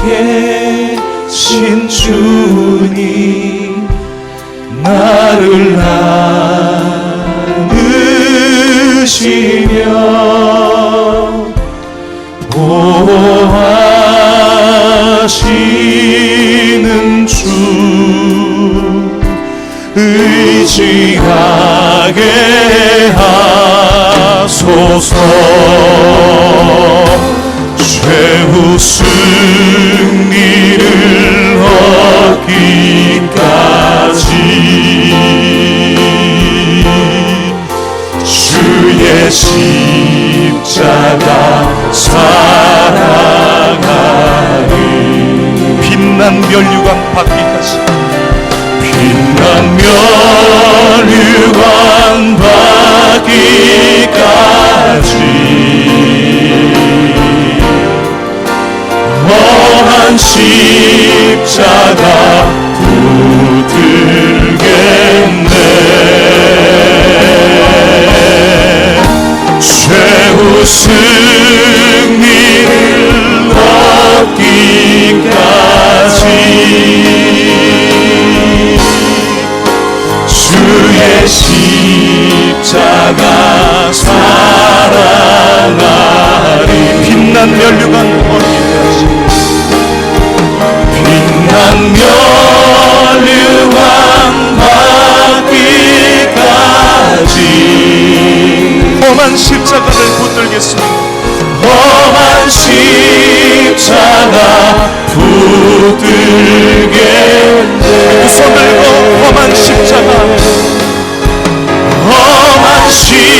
계신 주님 나를 안으시며 보호하시는 주 의지하게 하소서. 최후 승리를 얻기까지 주의 십자가 사랑하리. 빛난 면류관 받기까지, 빛난 면류관 받기까지 험한 십자가 붙들겠네. 최후 승리를 얻기까지 주의 십자가 사랑하리. 빛난 면류관 얻기까지, 빛난 면류관 받기까지 험한 십자가를 붙들겠습니다. 험한 십자가 붙들겠네. 두 손 들고 험한 십자가, 험한 십자가,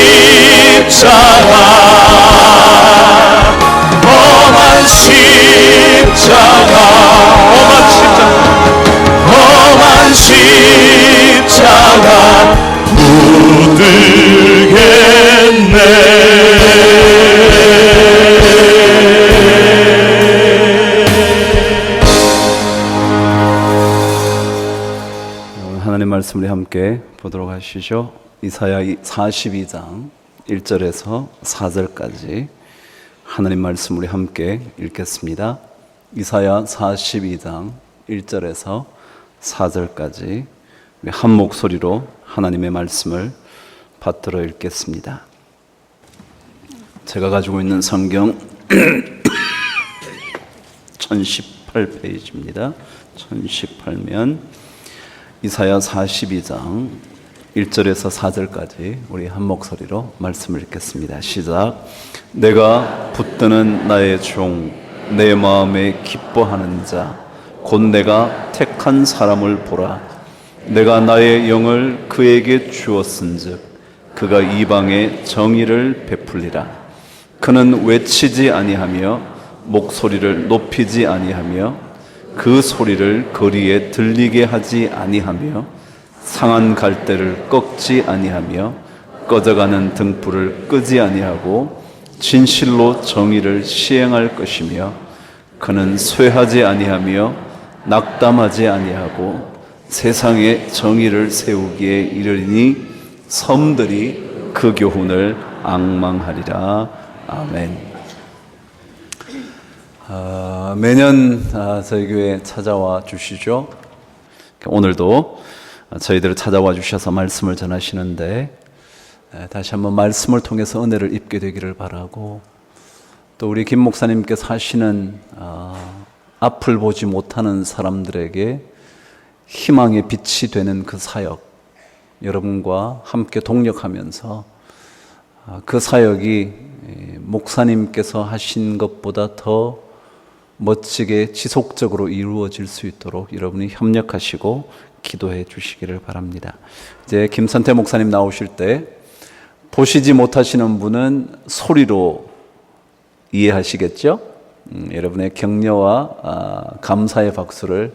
험한 십자가, 험한 십자가, 험한 십자가 붙들겠네. 하나님 말씀 우리 함께 보도록 하시죠. 이사야 42장 1절에서 4절까지 하나님 말씀 우리 함께 읽겠습니다. 이사야 42장 1절에서 4절까지 우리 한 목소리로 하나님의 말씀을 받들어 읽겠습니다. 제가 가지고 있는 성경 1018페이지입니다. 1018면 이사야 42장 1절에서 4절까지 우리 한 목소리로 말씀을 읽겠습니다. 시작. 내가 붙드는 나의 종, 내 마음에 기뻐하는 자, 곧 내가 택한 사람을 보라. 내가 나의 영을 그에게 주었은즉 그가 이방에 정의를 베풀리라. 그는 외치지 아니하며 목소리를 높이지 아니하며 그 소리를 거리에 들리게 하지 아니하며 상한 갈대를 꺾지 아니하며 꺼져가는 등불을 끄지 아니하고 진실로 정의를 시행할 것이며 그는 쇠하지 아니하며 낙담하지 아니하고 세상에 정의를 세우기에 이르리니 섬들이 그 교훈을 앙망하리라. 아멘. 매년 저희 교회에 찾아와 주시죠. 오늘도 저희들을 찾아와 주셔서 말씀을 전하시는데 다시 한번 말씀을 통해서 은혜를 입게 되기를 바라고, 또 우리 김 목사님께서 하시는 앞을 보지 못하는 사람들에게 희망의 빛이 되는 그 사역, 여러분과 함께 동력하면서 그 사역이 목사님께서 하신 것보다 더 멋지게 지속적으로 이루어질 수 있도록 여러분이 협력하시고 기도해 주시기를 바랍니다. 이제 김선태 목사님 나오실 때 보시지 못하시는 분은 소리로 이해하시겠죠? 여러분의 격려와 감사의 박수를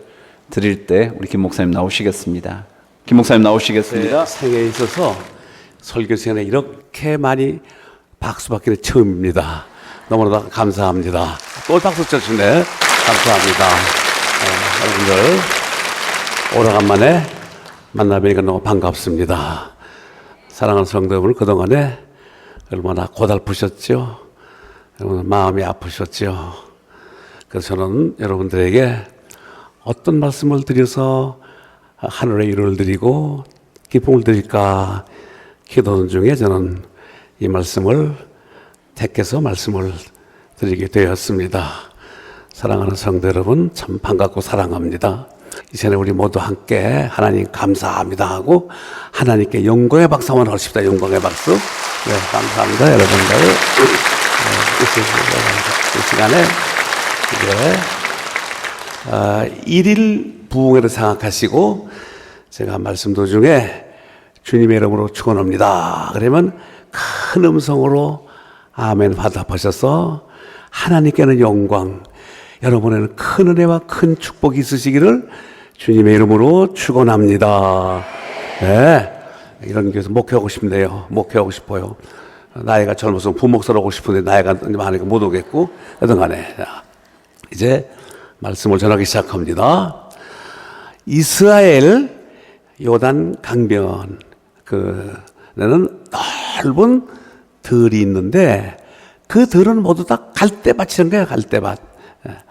드릴 때 우리 김 목사님 나오시겠습니다. 김 목사님 나오시겠습니다. 네, 생애에 있어서 설교 시간에 이렇게 많이 박수 받기는 처음입니다. 너무나 감사합니다. 또 박수 쳐주시네. 감사합니다. 여러분들 오래간만에 만나뵈니까 너무 반갑습니다. 사랑하는 성도 여러분, 그동안에 얼마나 고달프셨죠? 여러분 마음이 아프셨죠? 그래서 저는 여러분들에게 어떤 말씀을 드려서 하늘의 일을 드리고 기쁨을 드릴까 기도하는 중에 저는 이 말씀을 택해서 말씀을 드리게 되었습니다. 사랑하는 성도 여러분, 참 반갑고 사랑합니다. 이 시간에 우리 모두 함께 하나님 감사합니다 하고 하나님께 영광의 박수 한번 하십시다. 영광의 박수. 네, 감사합니다. 여러분들. 이 시간에 일일 부흥회를 생각하시고 제가 말씀 도중에 주님의 이름으로 축원합니다. 그러면 큰 음성으로 아멘 받아보셔서 하나님께는 영광, 여러분에는 큰 은혜와 큰 축복이 있으시기를 주님의 이름으로 축원합니다. 네, 이런 교회에서 목회하고 싶네요. 목회하고 싶어요. 나이가 젊어서 부목사로 오고 싶은데 나이가 많으니까 못 오겠고 여튼 간에 이제 말씀을 전하기 시작합니다. 이스라엘 요단 강변 그는 넓은 들이 있는데 그 들은 모두 다 갈대밭이라는 거예요. 갈대밭.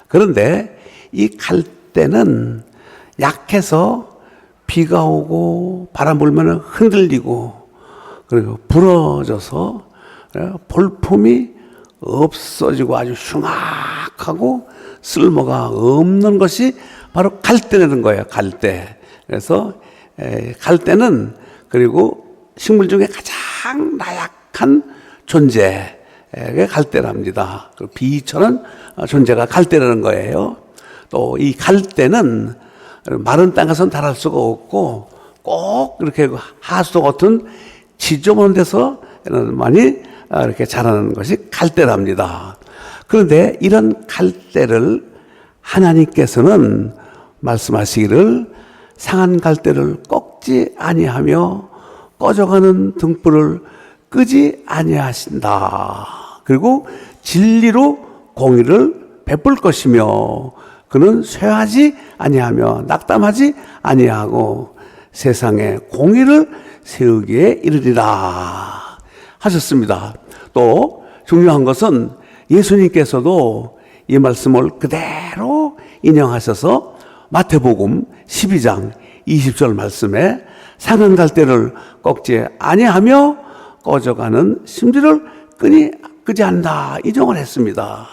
그런데 이 갈대는 약해서 비가 오고 바람 불면 흔들리고 그리고 부러져서 볼품이 없어지고 아주 흉악하고 쓸모가 없는 것이 바로 갈대라는 거예요. 갈대. 그래서 갈대는 그리고 식물 중에 가장 나약한 존재가 갈대랍니다. 비천한 존재가 갈대라는 거예요. 또 이 갈대는 마른 땅에서는 자랄 수가 없고 꼭 이렇게 하수 같은 지저분한 데서 많이 이렇게 자라는 것이 갈대랍니다. 그런데 이런 갈대를 하나님께서는 말씀하시기를 상한 갈대를 꺾지 아니하며 꺼져가는 등불을 끄지 아니하신다. 그리고 진리로 공의를 베풀 것이며 그는 쇠하지 아니하며 낙담하지 아니하고 세상에 공의를 세우기에 이르리라 하셨습니다. 또 중요한 것은 예수님께서도 이 말씀을 그대로 인용하셔서 마태복음 12장 20절 말씀에 상한 갈대를 꺾지 아니하며 꺼져가는 심지를 끄지 않는다 인용을 했습니다.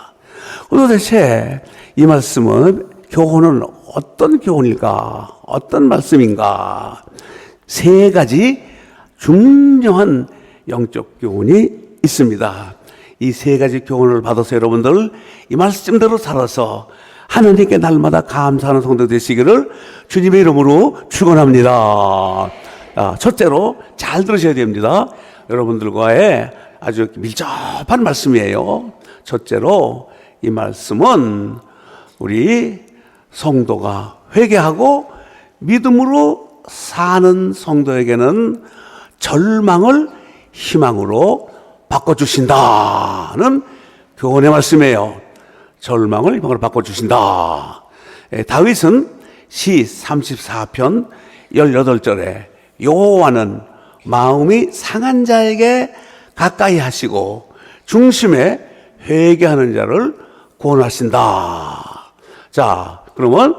도대체 이 말씀은 교훈은 어떤 교훈일까? 어떤 말씀인가? 세 가지 중요한 영적 교훈이 있습니다. 이 세 가지 교훈을 받아서 여러분들 이 말씀대로 살아서 하나님께 날마다 감사하는 성도 되시기를 주님의 이름으로 축원합니다. 첫째로 잘 들으셔야 됩니다. 여러분들과의 아주 밀접한 말씀이에요. 첫째로 이 말씀은 우리 성도가 회개하고 믿음으로 사는 성도에게는 절망을 희망으로 바꿔주신다는 교훈의 말씀이에요. 절망을 희망으로 바꿔주신다. 다윗은 시 34편 18절에 여호와는 마음이 상한 자에게 가까이 하시고 중심에 회개하는 자를 구원하신다. 자, 그러면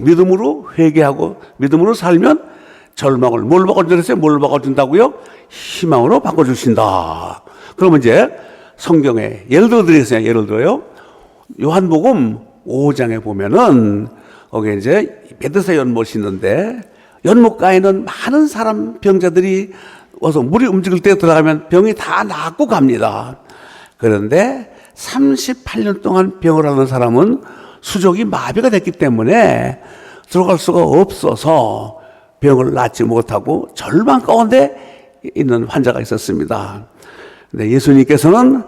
믿음으로 회개하고 믿음으로 살면 절망을 뭘 바꿔주세요? 뭘 바꿔준다고요? 희망으로 바꿔주신다. 그러면 이제 성경에 예를 들어 드리겠습니다. 예를 들어요. 요한복음 5장에 보면은 거기에 이제 베드스다 연못이 있는데 연못가에는 많은 사람 병자들이 와서 물이 움직일 때 들어가면 병이 다 낫고 갑니다. 그런데 38년 동안 병을 앓는 사람은 수족이 마비가 됐기 때문에 들어갈 수가 없어서 병을 낫지 못하고 절망 가운데 있는 환자가 있었습니다. 근데 예수님께서는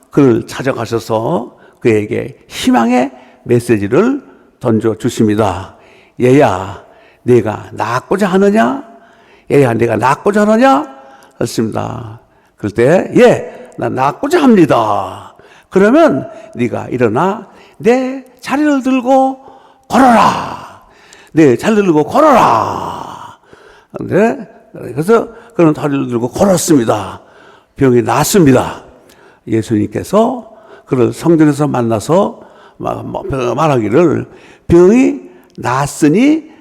그를 찾아가셔서 그에게 희망의 메시지를 던져주십니다. 얘야, 네가 낫고자 하느냐? 얘야, 네가 낫고자 하느냐? 했습니다. 그럴 때, 예, 나 낫고자 합니다. 그러면 네가 일어나 내 자리를 들고 걸어라. 내 자리를 들고 걸어라. 그래서 그런 다리를 들고 걸었습니다. 병이 낫습니다. 예수님께서 그를 성전에서 만나서 말하기를 병이 났으니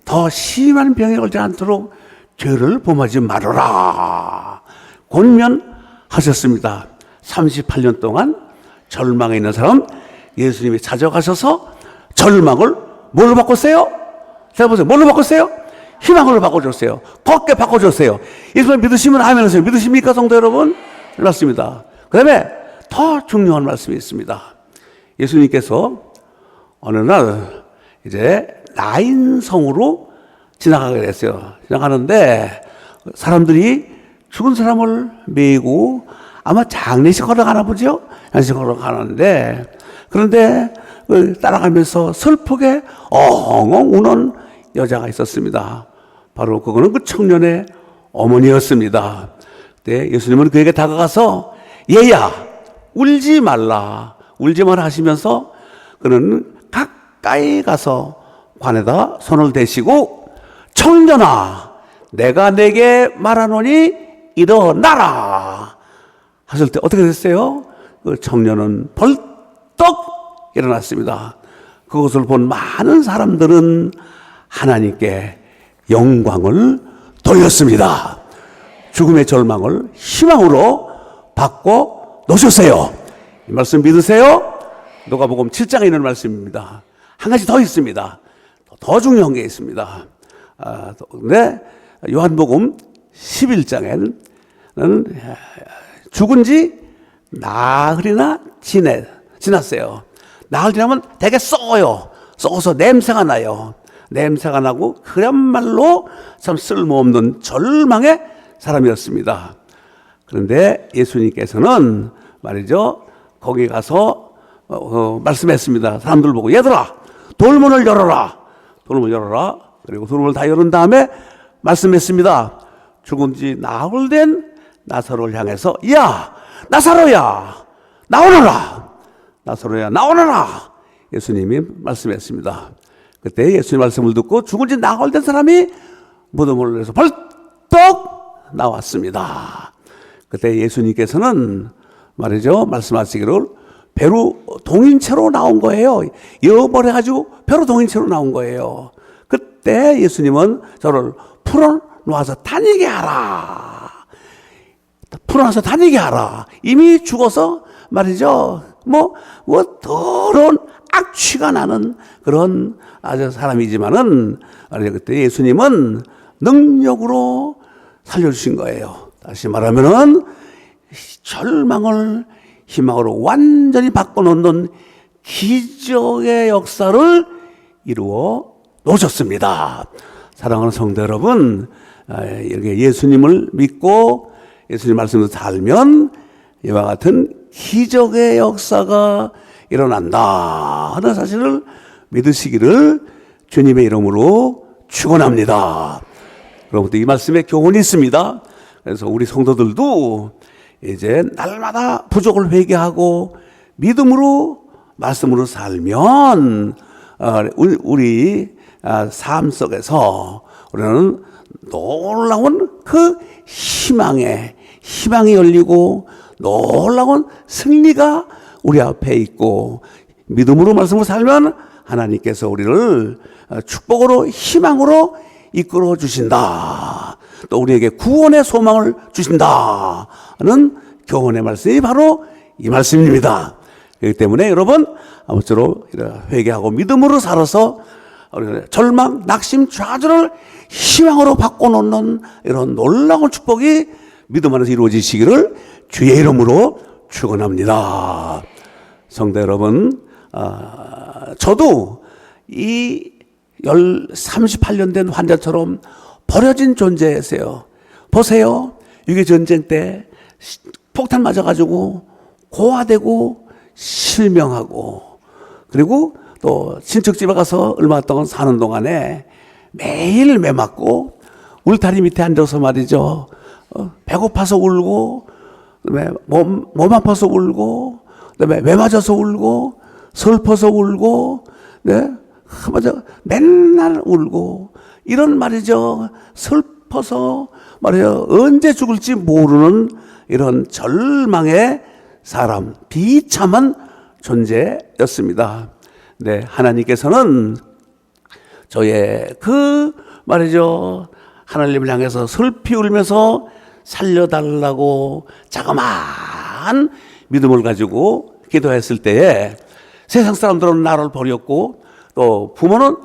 더 심한 병에 걸지 않도록 죄를 범하지 말아라 권면하셨습니다. 38년 동안 절망에 있는 사람 예수님이 찾아가셔서 절망을 뭘로 바꿨어요? 제가 보세요. 뭘로 바꿨어요? 희망으로 바꿔줬어요. 걷게 바꿔줬어요. 예수님 믿으시면 아멘 하세요. 믿으십니까, 성도 여러분? 맞습니다. 그 다음에 더 중요한 말씀이 있습니다. 예수님께서 어느 날 이제 나인성으로 지나가게 됐어요. 지나가는데 사람들이 죽은 사람을 메고 아마 장례식 하러 가나 보죠? 장례식 하러 가는데 그런데 따라가면서 슬프게 엉엉 우는 여자가 있었습니다. 바로 그거는 그 청년의 어머니였습니다. 그때 예수님은 그에게 다가가서 얘야 울지 말라 울지 말라 하시면서 그는 가까이 가서 관에다 손을 대시고 청년아 내가 내게 말하노니 일어나라 하실 때 어떻게 됐어요? 그 청년은 벌떡 일어났습니다. 그것을 본 많은 사람들은 하나님께 영광을 돌렸습니다. 죽음의 절망을 희망으로 바꿔 놓으셨어요. 이 말씀 믿으세요? 누가복음 7장에 있는 말씀입니다. 한 가지 더 있습니다. 더 중요한 게 있습니다. 근데 요한복음 11장에는 죽은 지 나흘이나 지났어요. 나흘 지나면 되게 썩어요. 썩어서 냄새가 나요. 냄새가 나고 그야말로 참 쓸모없는 절망의 사람이었습니다. 그런데 예수님께서는 말이죠. 거기 가서 말씀했습니다. 사람들 보고 얘들아 돌문을 열어라. 돌문을 열어라. 그리고 돌문을 다 열은 다음에 말씀했습니다. 죽은 지 나흘 된 나사로를 향해서 야 나사로야 나오너라. 나사로야 나오너라. 예수님이 말씀했습니다. 그때 예수님 말씀을 듣고 죽은 지 나흘 된 사람이 무덤을 내서 벌떡 나왔습니다. 그때 예수님께서는 말이죠. 말씀하시기를 배로 동인체로 나온 거예요. 여벌해가지고 배로 동인체로 나온 거예요. 그때 예수님은 저를 풀어놓아서 다니게 하라. 풀어놔서 다니게 하라. 이미 죽어서 말이죠. 더러운 악취가 나는 그런 아주 사람이지만은 그때 예수님은 능력으로 살려주신 거예요. 다시 말하면은 절망을 희망으로 완전히 바꿔놓는 기적의 역사를 이루어 놓으셨습니다. 사랑하는 성도 여러분, 이렇게 예수님을 믿고 예수님 말씀으로 살면 이와 같은 기적의 역사가 일어난다 하는 사실을 믿으시기를 주님의 이름으로 축원합니다. 여러분들 이 말씀에 교훈이 있습니다. 그래서 우리 성도들도 이제 날마다 부족을 회개하고 믿음으로 말씀으로 살면 우리 삶 속에서 우리는 놀라운 그 희망이 열리고 놀라운 승리가 우리 앞에 있고 믿음으로 말씀으로 살면 하나님께서 우리를 축복으로 희망으로 이끌어 주신다. 또 우리에게 구원의 소망을 주신다는 교훈의 말씀이 바로 이 말씀입니다. 그렇기 때문에 여러분 아무쪼록 회개하고 믿음으로 살아서 절망, 낙심, 좌절을 희망으로 바꿔놓는 이런 놀라운 축복이 믿음 안에서 이루어지시기를 주의 이름으로 축원합니다. 성도 여러분, 저도 이 38년 된 환자처럼 버려진 존재였어요. 보세요. 6.25 전쟁 때 폭탄 맞아가지고 고아되고 실명하고 그리고 또 친척집에 가서 얼마 동안 사는 동안에 매일 매 맞고 울타리 밑에 앉아서 말이죠. 배고파서 울고 그다음에 몸 아파서 울고 그다음에 매 맞아서 울고 슬퍼서 울고 네? 맞아 맨날 울고 이런 말이죠. 슬퍼서 말이죠. 언제 죽을지 모르는 이런 절망의 사람, 비참한 존재였습니다. 네, 하나님께서는 저의 말이죠, 하나님을 향해서 슬피 울면서 살려달라고 자그마한 믿음을 가지고 기도했을 때에 세상 사람들은 나를 버렸고 또 부모는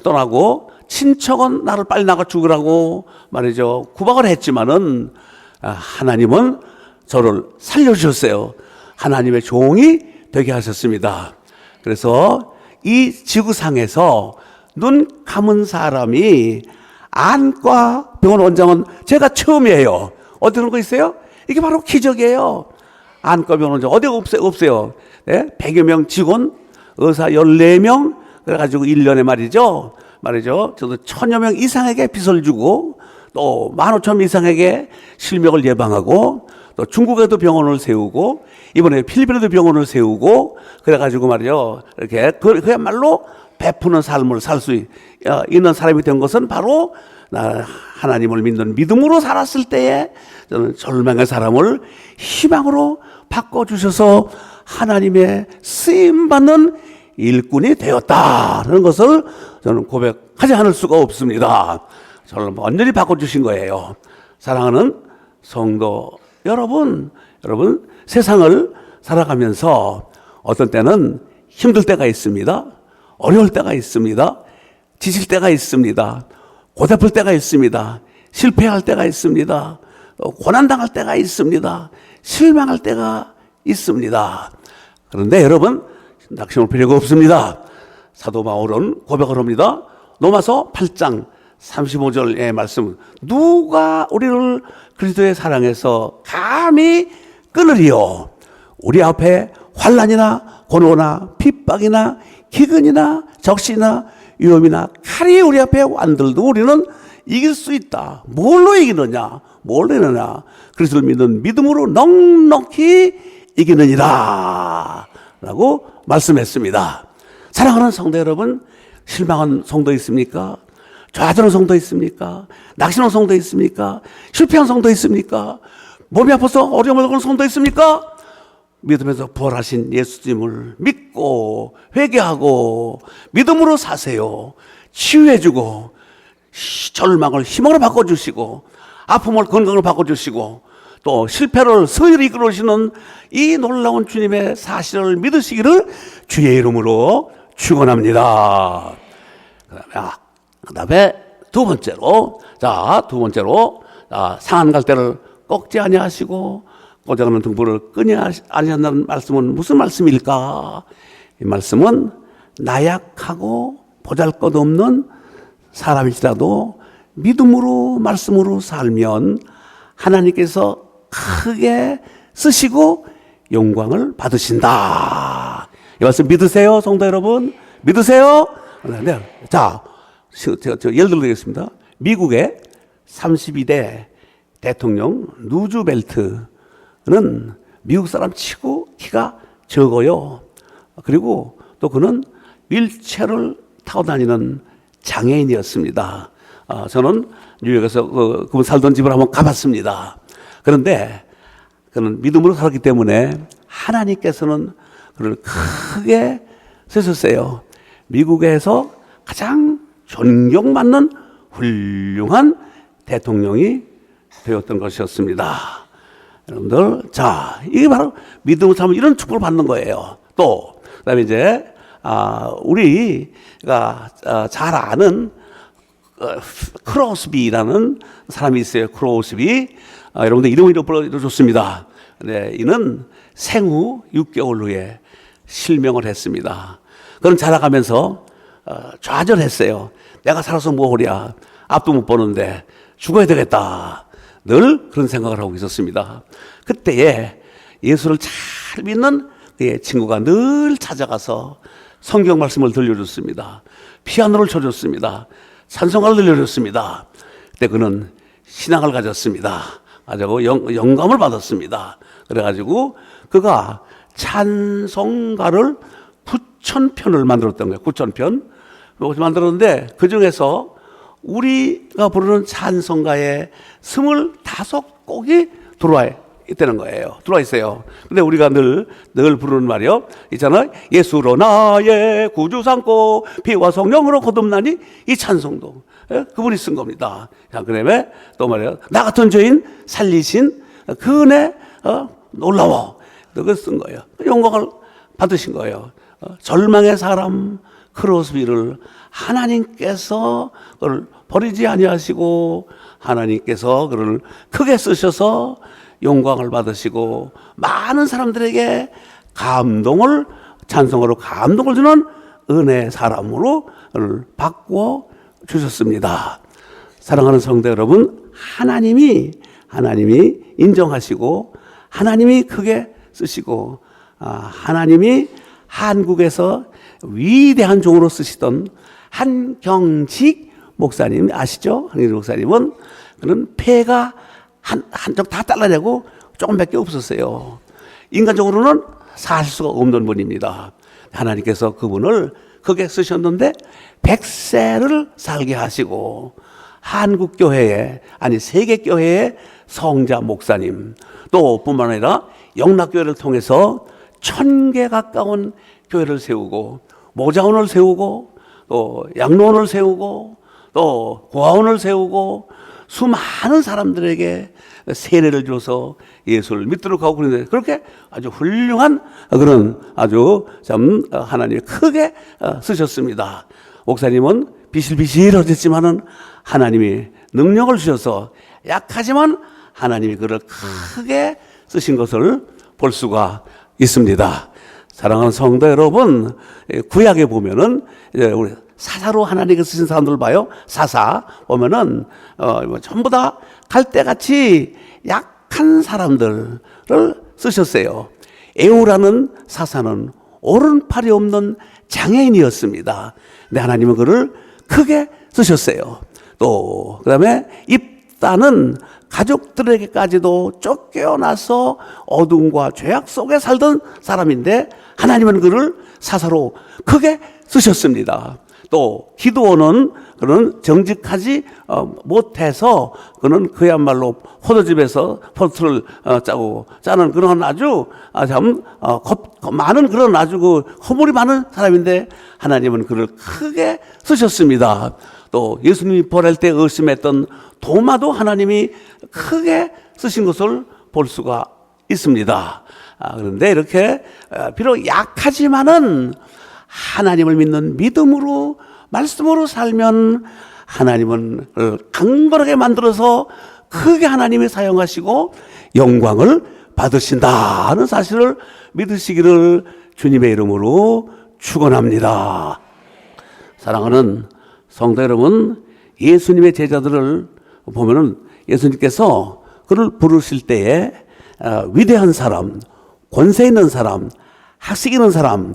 떠나고 친척은 나를 빨리 나가 죽으라고 말이죠, 구박을 했지만은 하나님은 저를 살려주셨어요. 하나님의 종이 되게 하셨습니다. 그래서 이 지구상에서 눈 감은 사람이 안과 병원 원장은 제가 처음이에요. 어디 그런 거 있어요? 이게 바로 기적이에요. 안과 병원 원장 어디가 없어요. 네? 100여 명 직원, 의사 14명, 그래가지고 1년에 말이죠. 저도 1000여 명 이상에게 빚을 주고 또 15,000명 이상에게 실명을 예방하고 또 중국에도 병원을 세우고 이번에 필리핀에도 병원을 세우고 그래가지고 말이죠. 이렇게 그야말로 베푸는 삶을 살 수 있는 사람이 된 것은 바로 하나님을 믿는 믿음으로 살았을 때에 저는 절망의 사람을 희망으로 바꿔주셔서 하나님의 쓰임받는 일꾼이 되었다는 것을 저는 고백하지 않을 수가 없습니다. 저를 완전히 바꿔주신 거예요. 사랑하는 성도 여러분, 세상을 살아가면서 어떤 때는 힘들 때가 있습니다. 어려울 때가 있습니다. 지칠 때가 있습니다. 고달플 때가 있습니다. 실패할 때가 있습니다. 고난당할 때가 있습니다. 실망할 때가 있습니다. 그런데 여러분, 낙심할 필요가 없습니다. 사도 바울은 고백을 합니다. 로마서 8장 35절의 말씀, 누가 우리를 그리스도의 사랑에서 감히 끊으리요? 우리 앞에 환난이나 고난이나 핍박이나 기근이나 적시나 위험이나 칼이 우리 앞에 완들도 우리는 이길 수 있다. 뭘로 이기느냐? 그리스도를 믿는 믿음으로 넉넉히 이기느니라 라고 말씀했습니다. 사랑하는 성도 여러분, 실망한 성도 있습니까? 좌절한 성도 있습니까? 낙심한 성도 있습니까? 실패한 성도 있습니까? 몸이 아파서 어려움을 겪는 성도 있습니까? 믿음에서 부활하신 예수님을 믿고 회개하고 믿음으로 사세요. 치유해주고 절망을 희망으로 바꿔주시고 아픔을 건강으로 바꿔주시고 또 실패를 승리로 이끌어주시는 이 놀라운 주님의 사실을 믿으시기를 주의 이름으로 축원합니다. 그다음에 두 번째로 상한 갈대를 꺾지 아니하시고 고장하는 등불을 끄지 아니한다는 말씀은 무슨 말씀일까? 이 말씀은 나약하고 보잘것없는 사람일지라도 믿음으로 말씀으로 살면 하나님께서 크게 쓰시고 영광을 받으신다. 이 말씀 믿으세요, 성도 여러분? 믿으세요? 네. 자, 제가 예를 들겠습니다. 미국의 32대 대통령 루즈벨트는 미국 사람 치고 키가 적어요. 그리고 또 그는 휠체어를 타고 다니는 장애인이었습니다. 저는 뉴욕에서 그분 살던 집을 한번 가봤습니다. 그런데 그는 믿음으로 살았기 때문에 하나님께서는 그를 크게 쓰셨어요. 미국에서 가장 존경받는 훌륭한 대통령이 되었던 것이었습니다. 여러분들, 자, 이게 바로 믿음으로 살면 이런 축복을 받는 거예요. 또, 그 다음에 이제, 우리가 잘 아는 크로스비라는 사람이 있어요. 크로스비. 여러분들 이름을 불러줬습니다. 네, 이는 생후 6개월 후에 실명을 했습니다. 그는 자라가면서 좌절했어요. 내가 살아서 뭐 하랴. 앞도 못 보는데 죽어야 되겠다. 늘 그런 생각을 하고 있었습니다. 그때에 예수를 잘 믿는 그의 친구가 늘 찾아가서 성경 말씀을 들려줬습니다. 피아노를 쳐줬습니다. 찬송가를 들려줬습니다. 그때 그는 신앙을 가졌습니다. 가지고 영감을 받았습니다. 그래가지고 그가 찬송가를 9,000편을 만들었던 거예요. 9,000편. 만들었는데 그 중에서 우리가 부르는 찬송가의 25곡이 들어와요. 있다는 거예요. 들어와 있어요. 근데 우리가 늘 부르는 말이요. 있잖아요. 예수로 나의 구주 삼고 피와 성령으로 거듭나니 이 찬송도 그분이 쓴 겁니다. 자, 그 다음에 또 말이에요. 나 같은 죄인 살리신 그 은혜 놀라워. 그걸 쓴 거예요. 영광을 받으신 거예요. 절망의 사람 크로스비를 하나님께서 그를 버리지 아니하시고 하나님께서 그를 크게 쓰셔서 영광을 받으시고 많은 사람들에게 감동을 찬송으로 감동을 주는 은혜의 사람으로 그를 바꾸어 주셨습니다. 사랑하는 성도 여러분, 하나님이 인정하시고 하나님이 크게 쓰시고 하나님이 한국에서 위대한 종으로 쓰시던 한경직 목사님 아시죠? 한경직 목사님은 그는 폐가 한쪽 다 잘라내고 조금밖에 없었어요. 인간적으로는 살 수가 없는 분입니다. 하나님께서 그분을 크게 쓰셨는데 100세를 살게 하시고 한국교회에 아니 세계교회의 성자 목사님 또 뿐만 아니라 영락교회를 통해서 1000개 가까운 교회를 세우고 모자원을 세우고 또 양로원을 세우고 또 고아원을 세우고 수많은 사람들에게 세례를 줘서 예수를 믿도록 하고 그러는데 그렇게 아주 훌륭한 그런 아주 참 하나님이 크게 쓰셨습니다. 목사님은 비실비실하셨지만은 하나님이 능력을 주셔서 약하지만 하나님이 그를 크게 쓰신 것을 볼 수가 있습니다. 사랑하는 성도 여러분, 구약에 보면은 우리 사사로 하나님께 쓰신 사람들 봐요. 사사 보면은 전부 다 갈대같이 약한 사람들을 쓰셨어요. 에우라는 사사는 오른팔이 없는 장애인이었습니다. 근데 하나님은 그를 크게 쓰셨어요. 또 그다음에 입다는 가족들에게까지도 쫓겨나서 어둠과 죄악 속에 살던 사람인데 하나님은 그를 사사로 크게 쓰셨습니다. 또 기드온은 그는 정직하지 못해서 그는 그야말로 포도즙에서 포도를 짜는 그런 아주 참 많은 그런 아주 그 허물이 많은 사람인데 하나님은 그를 크게 쓰셨습니다. 또 예수님이 보낼 때 의심했던 도마도 하나님이 크게 쓰신 것을 볼 수가 있습니다. 그런데 이렇게 비록 약하지만은 하나님을 믿는 믿음으로 말씀으로 살면 하나님은 강건하게 만들어서 크게 하나님이 사용하시고 영광을 받으신다는 사실을 믿으시기를 주님의 이름으로 축원합니다. 사랑하는 성도 여러분, 예수님의 제자들을 보면은 예수님께서 그를 부르실 때에 위대한 사람, 권세 있는 사람, 학식 있는 사람,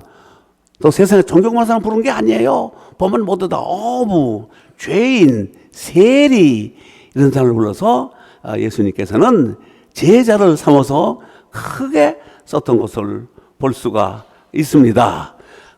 또 세상에 존경받는 사람 부른 게 아니에요. 보면 모두 다 어부, 죄인, 세리 이런 사람을 불러서 예수님께서는 제자를 삼아서 크게 썼던 것을 볼 수가 있습니다.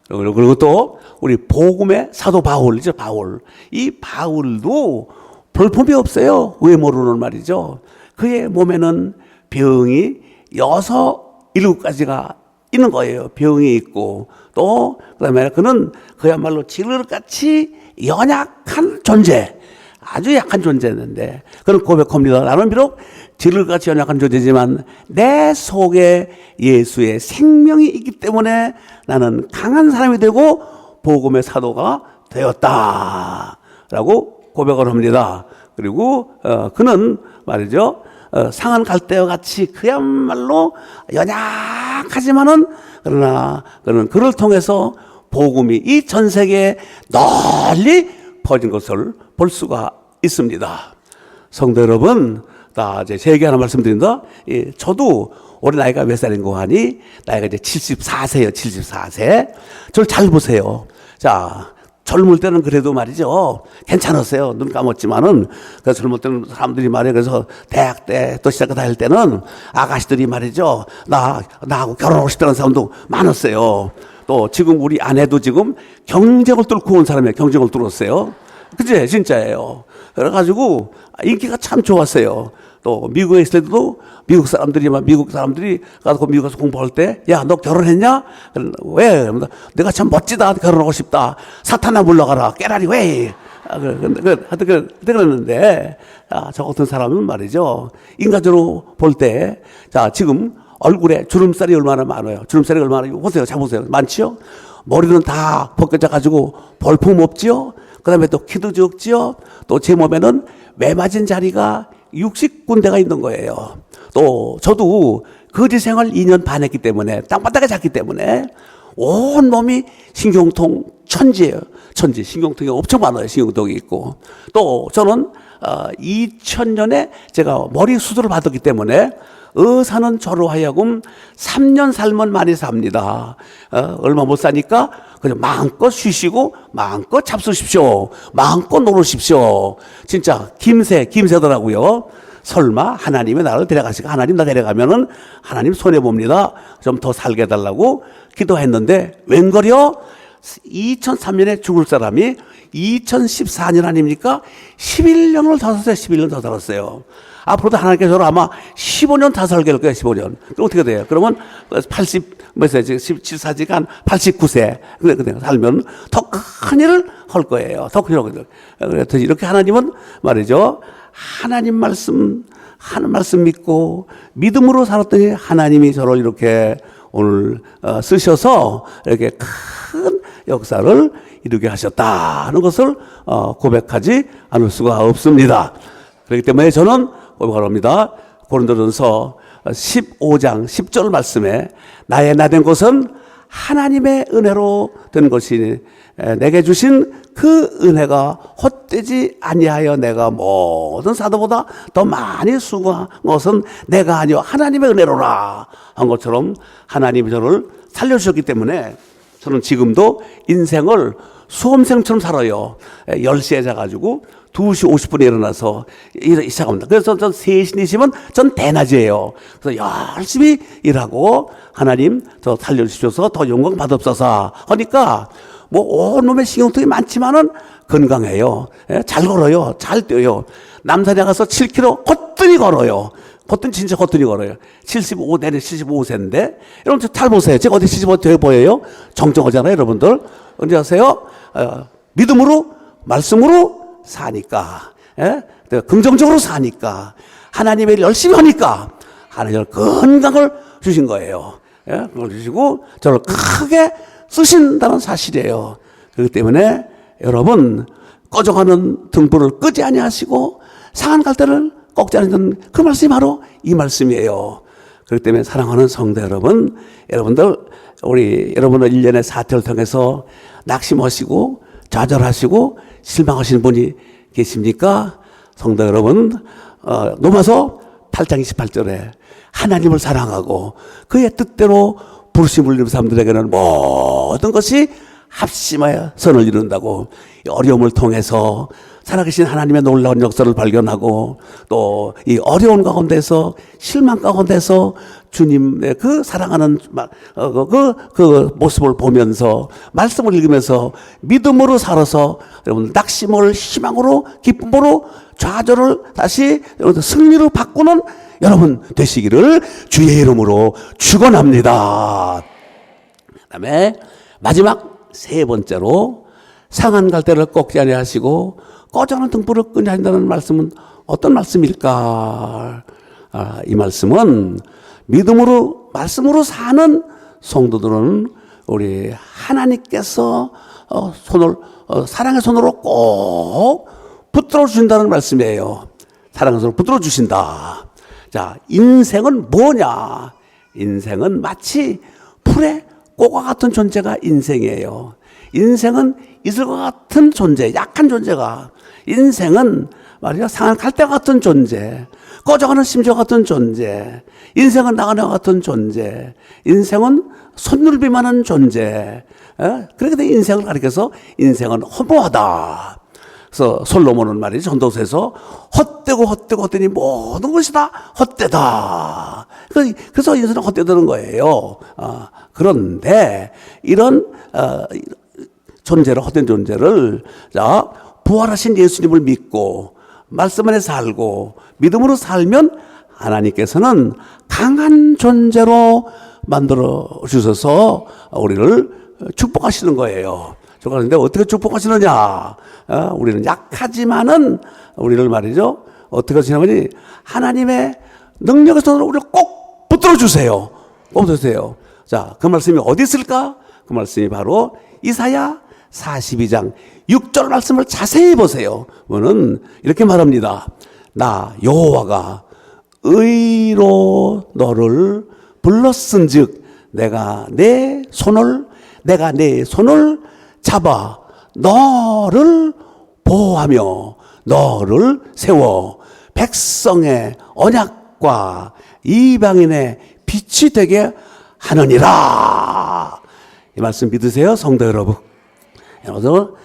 그리고 또 우리 복음의 사도 바울이죠. 바울. 이 바울도 볼품이 없어요. 외모로는 말이죠. 그의 몸에는 병이 7가지가 있는 거예요. 병이 있고 또 그다음에 그는 그야말로 지르같이 연약한 존재, 아주 약한 존재였는데 그는 고백합니다. 나는 비록 지르같이 연약한 존재지만 내 속에 예수의 생명이 있기 때문에 나는 강한 사람이 되고 복음의 사도가 되었다라고 고백을 합니다. 그리고 그는 말이죠. 상한 갈대와 같이 그야말로 연약하지만은 그러나 그는 그를 통해서 복음이 이 전 세계에 널리 퍼진 것을 볼 수가 있습니다. 성도 여러분, 이제 제 얘기 하나 말씀드린다. 저도 올해 나이가 몇 살인고 하니 나이가 이제 74세예요. 74세. 저를 잘 보세요. 자, 젊을 때는 그래도 말이죠. 괜찮았어요. 눈 감았지만은. 그래서 젊을 때는 사람들이 말이에요. 그래서 대학 때 또 시작을 다닐 때는 아가씨들이 말이죠. 나하고 결혼하고 싶다는 사람도 많았어요. 또 지금 우리 아내도 지금 경쟁을 뚫고 온 사람이에요. 경쟁을 뚫었어요. 그치? 진짜예요. 그래가지고 인기가 참 좋았어요. 또 미국에 있을 때도 미국 사람들이 가서 미국 가서 공부할 때, 야, 너 결혼했냐? 왜? 내가 참 멋지다. 결혼하고 싶다. 사탄아 물러가라. 깨라리 왜? 하여튼 그랬는데, 저 같은 사람은 말이죠. 인간적으로 볼 때, 자, 지금 얼굴에 주름살이 얼마나 많아요. 주름살이 얼마나, 보세요. 자, 보세요. 많지요? 머리는 다 벗겨져가지고 볼품 없지요? 그 다음에 또 키도 적지요? 또 제 몸에는 매맞은 자리가 60군데가 있는 거예요. 또 저도 거지 생활 2년 반 했기 때문에, 땅바닥에 잤기 때문에 온 몸이 신경통 천지예요. 천지. 신경통이 엄청 많아요. 신경통이 있고. 또 저는 2000년에 제가 머리 수술을 받았기 때문에 의사는 저로 하여금 3년 살면 많이 삽니다. 얼마 못 사니까 그냥 마음껏 쉬시고 마음껏 잡수십시오. 마음껏 놀으십시오. 진짜 김새더라고요. 설마 하나님이 나를 데려가시고 하나님 나 데려가면은 하나님 손해봅니다. 좀 더 살게 해달라고 기도했는데 웬걸요? 2003년에 죽을 사람이 2014년 아닙니까? 11년을 더 살았어요. 11년 더 살았어요. 앞으로도 하나님께서 저를 아마 15년 더 살게 할 거예요. 15년. 그럼 어떻게 돼요? 그러면 몇 세? 17사지가 한 89세. 그래, 살면 더 큰 일을 할 거예요. 더 큰 일을. 그래서 이렇게 하나님은 말이죠. 하나님 말씀 믿고 믿음으로 살았더니 하나님이 저를 이렇게 오늘 쓰셔서 이렇게 큰 역사를 이루게 하셨다는 것을 고백하지 않을 수가 없습니다. 그렇기 때문에 저는 고백을 합니다. 고린도전서 15장 10절 말씀에 나의 나된 것은 하나님의 은혜로 된 것이니 내게 주신 그 은혜가 헛되지 아니하여 내가 모든 사도보다 더 많이 수고한 것은 내가 아니요 하나님의 은혜로라 한 것처럼 하나님이 저를 살려주셨기 때문에 저는 지금도 인생을 수험생처럼 살아요. 10시에 자가지고 2시 50분에 일어나서 시작합니다. 그래서 전 3시이시면 전 대낮이에요. 그래서 열심히 일하고 하나님 저 살려주셔서 더 영광 받읍소서 하니까 뭐 온몸에 신경통이 많지만은 건강해요. 잘 걸어요. 잘 뛰어요. 남산에 가서 7km 거뜬히 걸어요. 진짜 거뜬히 걸어요. 75세인데 여러분 잘 보세요. 제가 어디 75 되어 보여요? 정정하잖아요, 여러분들. 언제 아세요? 믿음으로 말씀으로 사니까, 긍정적으로 사니까, 하나님의 일 열심히 하니까 하나님은 건강을 주신 거예요. 그걸 주시고 저를 크게 쓰신다는 사실이에요. 그렇기 때문에 여러분 꺼져가는 등불을 끄지 아니하시고 상한 갈대를 꺾지 않는 그 말씀이 바로 이 말씀이에요. 그렇기 때문에 사랑하는 성도 여러분, 여러분들 여러분의 1년의 사태를 통해서 낙심하시고 좌절하시고 실망하시는 분이 계십니까? 성도 여러분, 로마서 8장 28절에 하나님을 사랑하고 그의 뜻대로 부르심을 입은 사람들에게는 모든 것이 합심하여 선을 이룬다고. 어려움을 통해서 살아계신 하나님의 놀라운 역사를 발견하고 또 이 어려운 가운데서 실망 가운데서 주님의 그 사랑하는 그 모습을 보면서 말씀을 읽으면서 믿음으로 살아서 여러분 낙심을 희망으로 기쁨으로 좌절을 다시 승리로 바꾸는 여러분 되시기를 주의 이름으로 축원합니다. 그다음에 마지막 세 번째로 상한 갈대를 꺾지 아니하시고 꺼져가는 등불을 끄지 않는다는 말씀은 어떤 말씀일까? 이 말씀은 믿음으로 말씀으로 사는 성도들은 우리 하나님께서 사랑의 손으로 꼭 붙들어 주신다는 말씀이에요. 사랑의 손으로 붙들어 주신다. 자, 인생은 뭐냐? 인생은 마치 풀의 꽃과 같은 존재가 인생이에요. 인생은 이슬과 같은 존재, 약한 존재가. 인생은 말이야 상한 갈대와 같은 존재, 꺼져가는 심지와 같은 존재, 인생은 나그네와 같은 존재, 인생은 손놀비만한 존재. 그렇게 돼 인생을 가리켜서 인생은 허무하다. 그래서 솔로몬은 말이죠, 전도서에서 헛되더니 모든 것이 다 헛되다. 그래서 인생은 헛되다는 거예요. 그런데 이런 헛된 존재를 부활하신 예수님을 믿고 말씀 안에 살고 믿음으로 살면 하나님께서는 강한 존재로 만들어 주셔서 우리를 축복하시는 거예요. 그런데 어떻게 축복하시느냐? 우리는 약하지만은 우리를 말이죠. 어떻게 하시냐면 하나님의 능력의 손으로 우리를 꼭 붙들어 주세요. 꼭 붙드세요. 자, 그 말씀이 어디 있을까? 그 말씀이 바로 이사야 42장 6절 말씀을 자세히 보세요. 그거는 이렇게 말합니다. 나 여호와가 의로 너를 불렀은즉 내가 내 손을 잡아 너를 보호하며 너를 세워 백성의 언약과 이방인의 빛이 되게 하느니라. 이 말씀 믿으세요, 성도 여러분? 그래서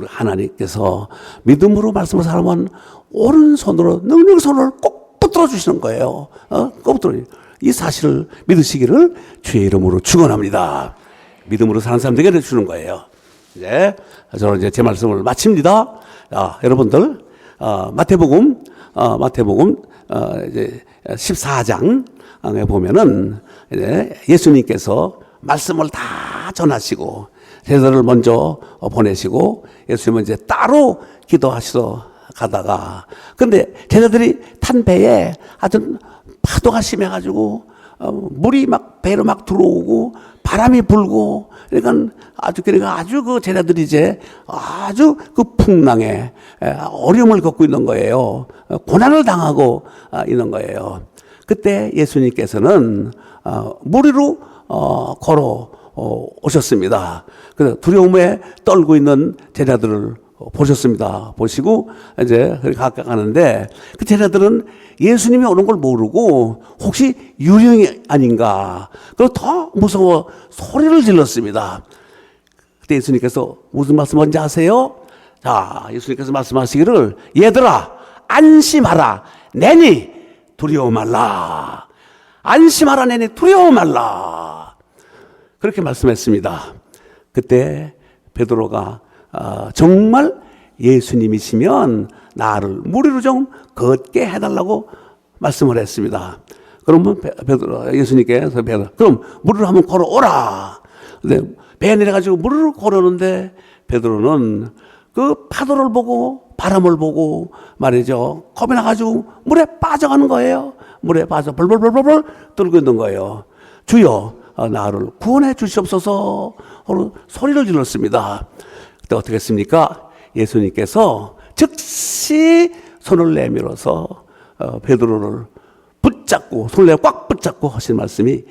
하나님께서 믿음으로 말씀을 살면 오른손으로 능력 손을 꼭 붙들어 주시는 거예요. 꼭 붙들어. 이 사실을 믿으시기를 주의 이름으로 축원합니다. 믿음으로 사는 사람들에게 주는 거예요. 이제 저는 이제 제 말씀을 마칩니다. 여러분들 마태복음 이제 14장에 보면은 이제 예수님께서 말씀을 다 전하시고 제자들을 먼저 보내시고 예수님은 이제 따로 기도하시러 가다가 근데 제자들이 탄 배에 아주 파도가 심해가지고 물이 막 배로 막 들어오고 바람이 불고 그러니까 아주 그 제자들이 이제 아주 그 풍랑에 어려움을 겪고 있는 거예요. 고난을 당하고 있는 거예요. 그때 예수님께서는 물 위로 걸어 오셨습니다. 그래서 두려움에 떨고 있는 제자들을 보셨습니다. 보시고 이제 가까이 가는데 그 제자들은 예수님이 오는 걸 모르고 혹시 유령이 아닌가 그리고 더 무서워 소리를 질렀습니다. 그때 예수님께서 무슨 말씀인지 아세요? 자, 예수님께서 말씀하시기를 얘들아 안심하라 내니 두려워 말라. 안심하라 내니 두려워 말라. 그렇게 말씀했습니다. 그때 베드로가 정말 예수님이시면 나를 물 위로 좀 걷게 해달라고 말씀을 했습니다. 그러면 예수님께서 그럼 물 위로 한번 걸어오라. 근데 배에 내려가지고 물 위로 걸어오는데 베드로는 그 파도를 보고 바람을 보고 말이죠. 겁이 나가지고 물에 빠져가는 거예요. 물에 빠져 벌벌벌벌 떨고 있는 거예요. 주여 나를 구원해 주시옵소서 소리를 질렀습니다. 그때 어떻게 했습니까? 예수님께서 즉시 손을 내밀어서 베드로를 붙잡고 손을 내어 꽉 붙잡고 하신 말씀이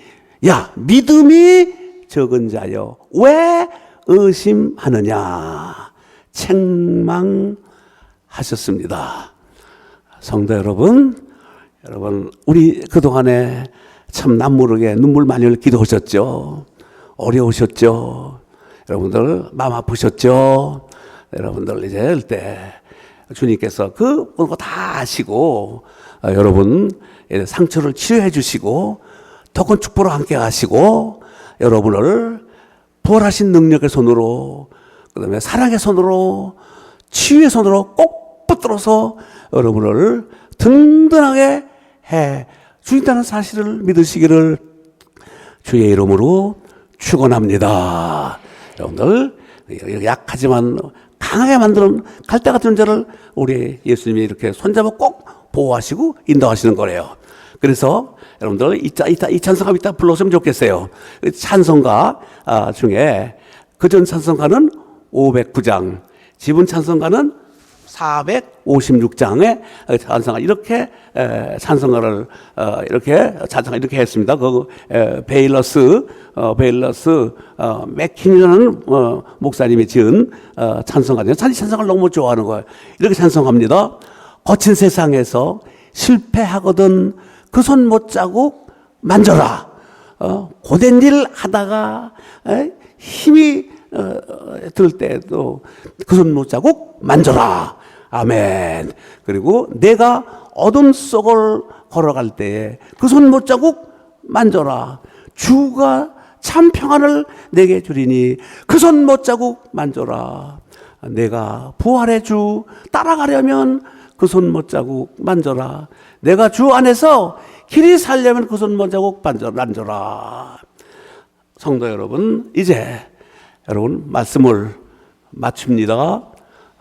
야 믿음이 적은 자여 왜 의심하느냐 책망하셨습니다. 성도 여러분 우리 그동안에 참 남모르게 눈물 많이 흘려 기도하셨죠. 어려우셨죠. 여러분들 마음 아프셨죠. 여러분들 이제 때 주님께서 그거 다 아시고 여러분 상처를 치유해 주시고 더 큰 축복으로 함께 하시고 여러분을 부활하신 능력의 손으로 그다음에 사랑의 손으로 치유의 손으로 꼭 붙들어서 여러분을 든든하게 해 주신다는 사실을 믿으시기를 주의 이름으로 축원합니다. 여러분들 약하지만 강하게 만드는 갈대 같은 자를 우리 예수님이 이렇게 손잡아 꼭 보호하시고 인도하시는 거래요. 그래서 여러분들 이 찬송가 이따 불러주면 좋겠어요. 찬송가 중에 그전 찬송가는 509장, 지분 찬송가는 456장의 찬송가 이렇게 찬송가를 이렇게 했습니다. 그 베일러스 맥킨이라는 목사님이 지은 찬송가인데 찬송가를 너무 좋아하는 거예요. 이렇게 찬송합니다. 거친 세상에서 실패하거든 그 손 못 자국 만져라. 고된 일 하다가 힘이 들 때도 그 손 못 자국 만져라. 아멘. 그리고 내가 어둠 속을 걸어갈 때에 그 손 못 자국 만져라. 주가 참 평안을 내게 주리니 그 손 못 자국 만져라. 내가 부활의 주 따라가려면 그 손 못자국 만져라. 내가 주 안에서 길이 살려면 그 손 못자국 만져라. 성도 여러분, 이제 여러분 말씀을 마칩니다.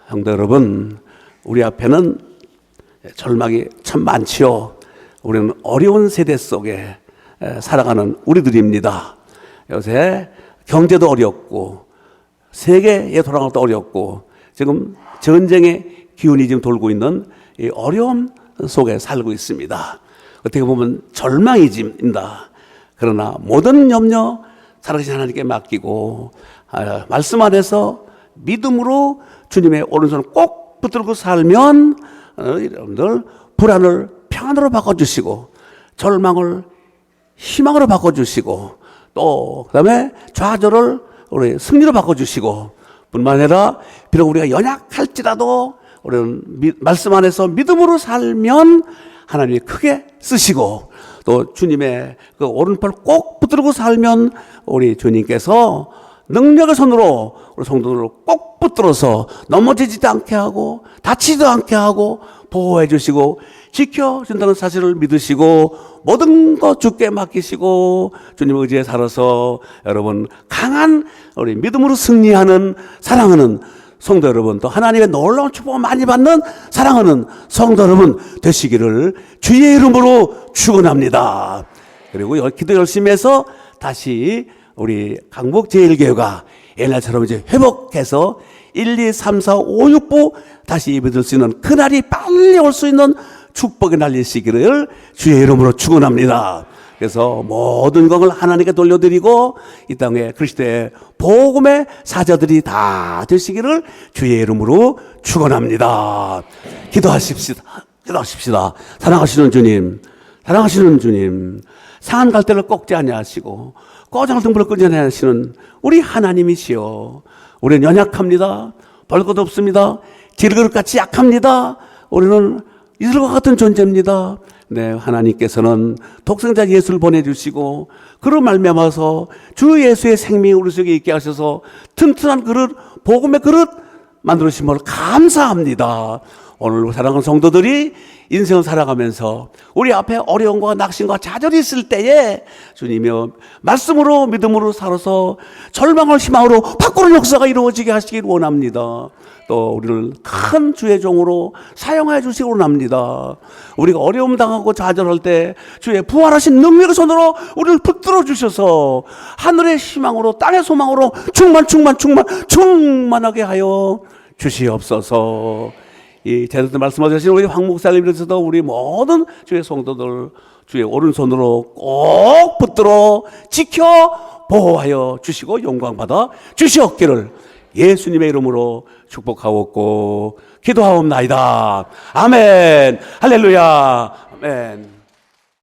성도 여러분, 우리 앞에는 절망이 참 많지요. 우리는 어려운 세대 속에 살아가는 우리들입니다. 요새 경제도 어렵고 세계에 돌아가는 것도 어렵고 지금 전쟁의 기운이 지금 돌고 있는 이 어려움 속에 살고 있습니다. 어떻게 보면 절망이집니다. 그러나 모든 염려 살아계신 하나님께 맡기고 말씀 안에서 믿음으로 주님의 오른손을 꼭 붙들고 살면 여러분들 불안을 평안으로 바꿔주시고 절망을 희망으로 바꿔주시고 또 그다음에 좌절을 우리 승리로 바꿔주시고 뿐만 아니라 비록 우리가 연약할지라도 우리는 말씀 안에서 믿음으로 살면 하나님이 크게 쓰시고 또 주님의 그 오른팔 꼭 붙들고 살면 우리 주님께서 능력의 손으로 우리 성도들을 꼭 붙들어서 넘어지지도 않게 하고 다치지도 않게 하고 보호해 주시고 지켜준다는 사실을 믿으시고 모든 것 주께 맡기시고 주님 의지에 살아서 여러분 강한 우리 믿음으로 승리하는 사랑하는 성도 여러분 또 하나님의 놀라운 축복을 많이 받는 사랑하는 성도 여러분 되시기를 주의 이름으로 축원합니다. 그리고 기도 열심히 해서 다시 우리 강북제일교회가 옛날처럼 이제 회복해서 1, 2, 3, 4, 5, 6부 다시 예배드릴 수 있는 그날이 빨리 올 수 있는 축복의 날리시기를 주의 이름으로 축원합니다. 그래서 모든 것을 하나님께 돌려드리고 이 땅에 그리스도의 복음의 사자들이 다 되시기를 주의 이름으로 축원합니다. 기도하십시다. 사랑하시는 주님, 상한 갈대를 꺾지 아니하시고 꺼장을 등불을 끄지 아니하시는 우리 하나님이시여. 우리는 연약합니다. 볼 것 없습니다. 질그릇같이 약합니다. 우리는 이들과 같은 존재입니다. 네, 하나님께서는 독생자 예수를 보내주시고 그로 말미암아서 주 예수의 생명이 우리 속에 있게 하셔서 튼튼한 그릇, 복음의 그릇 만들어주심을 감사합니다. 오늘 사랑하는 성도들이 인생을 살아가면서 우리 앞에 어려움과 낙심과 좌절이 있을 때에 주님이여 말씀으로 믿음으로 살아서 절망을 희망으로 바꾸는 역사가 이루어지게 하시길 원합니다. 또 우리를 큰 주의 종으로 사용하여 주시기 원합니다. 우리가 어려움 당하고 좌절할 때 주의 부활하신 능력의 손으로 우리를 붙들어 주셔서 하늘의 희망으로 땅의 소망으로 충만하게 하여 주시옵소서. 이 제자들 말씀하신 우리 황 목사님 이르셔서 우리 모든 주의 성도들 주의 오른손으로 꼭 붙들어 지켜 보호하여 주시고 영광받아 주시옵기를 예수님의 이름으로 축복하옵고 기도하옵나이다. 아멘. 할렐루야. 아멘.